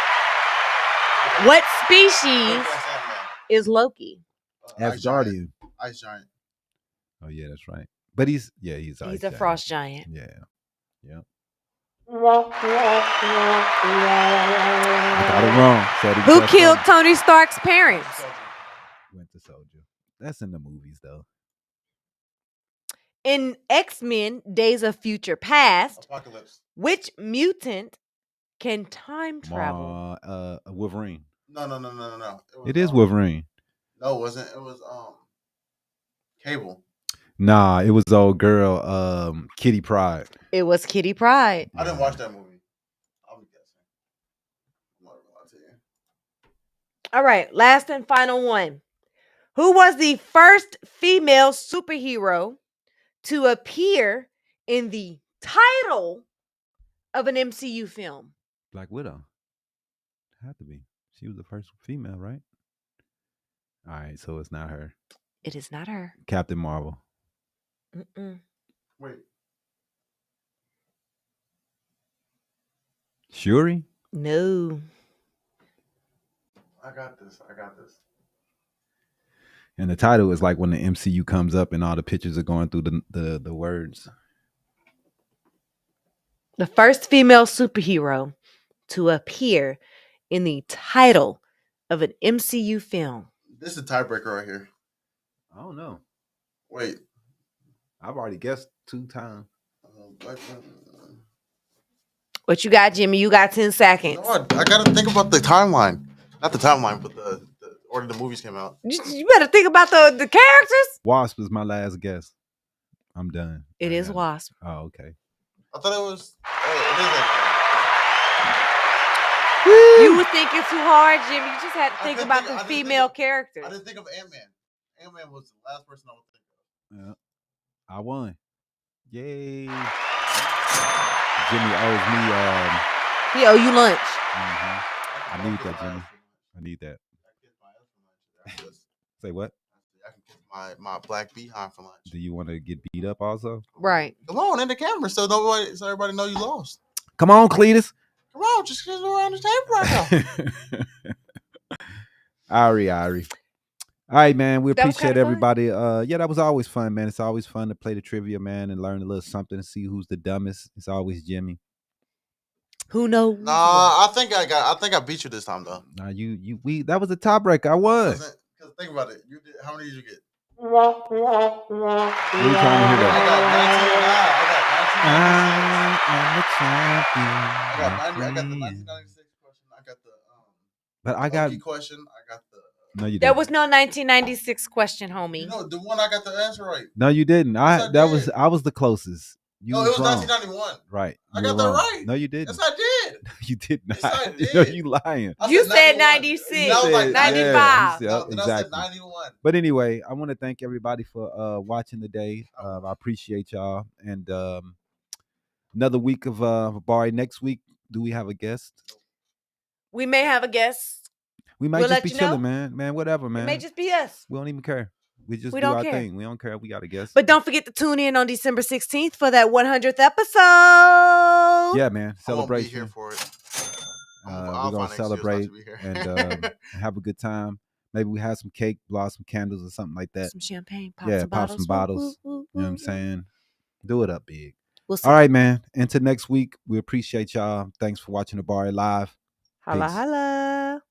What What's species that is Loki? man? As Guardian. Ice Giant. Oh yeah, that's right. But he's He's ice a giant. frost giant. Yeah, yeah. I I got it wrong. Said he Who kept killed going. Tony Stark's parents? Winter Soldier? That's in the movies though. In X-Men Days of Future Past, Apocalypse. which mutant can time travel? Wolverine. No. It is Wolverine. No, it wasn't. It was Cable. Nah, it was the old girl, Kitty Pryde. It was Kitty Pryde. I didn't watch that movie. I'm guessing. I'm not gonna lie to you. All right, last and final one. Who was the first female superhero to appear in the title of an MCU film? Black Widow. Had to be. She was the first female, right? All right, so it's not her. It is not her. Captain Marvel. Mm-mm. Wait. Shuri? No. I got this. And the title is like when the MCU comes up and all the pictures are going through the words. The first female superhero to appear in the title of an MCU film. This is a tiebreaker right here. I don't know. Wait. I've already guessed 2 times. What you got, Jimmy? You got 10 seconds. No, I gotta think about the timeline. Not the timeline, but the order the movies came out. You better think about the characters. Wasp is my last guess. I'm done. It is wasp. Oh, okay. I thought it was. Oh, it is You were thinking too hard, Jimmy. You just had to think about the female characters. I didn't think of Ant-Man. Ant-Man was the last person I would think of. Yeah. I won. Yay. Jimmy owes me. He owe you lunch. I need that, Jimmy. I need that. Say what? I can kiss my black behind for lunch. Do you want to get beat up also? Right. Come on, in the camera, so everybody know you lost. Come on, Cletus. Come on, just get around the table right now. Ari. All right, man. We That was appreciate kinda fun. everybody. Yeah, that was always fun, man. It's always fun to play the trivia, man, and learn a little something and see who's the dumbest. It's always Jimmy. Who knows? Nah, I think I beat you this time though. Nah, that was a tiebreaker. I won. Because think about it. You did. How many did you get? We trying to hear that. I got 19. I got the 1996 question. I got the But I got question. I got the. No, you didn't. There was no 1996 question, homie. You know, the one I got the answer right. No, you didn't. Yes, I did. I was the closest. You No, it was wrong. 1991. Right. I You got were that wrong. right. No, you didn't. Yes, I did. You did not. Yes, I did. No, you lying. You said 91. 96, And I was like 95. Yeah, No, then I said exactly. 91. But anyway, I want to thank everybody for watching today. I appreciate y'all. And another week of Habari. Next week, do we have a guest? We may have a guest. We might We'll just let be you chilling, know. man. Man, whatever, man. It may just be us. We don't even care. We just We do don't our care. thing. We don't care. We got a guest. But don't forget to tune in on December 16th for that 100th episode. Yeah, man. I won't be here Celebration. for it. We're going to celebrate and have a good time. Maybe we have some cake, blow some candles or something like that. Some champagne, pop Yeah, some pop bottles. some bottles. Woo, woo, You know what I'm woo, saying? Do it up big. We'll see. All right, man. Until next week, we appreciate y'all. Thanks for watching Habari Live. Holla, Peace. holla.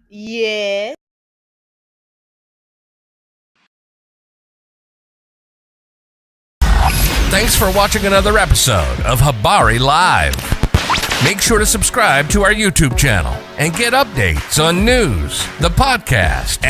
Yeah. Thanks for watching another episode of Habari Live. Make sure to subscribe to our YouTube channel and get updates on news, the podcast,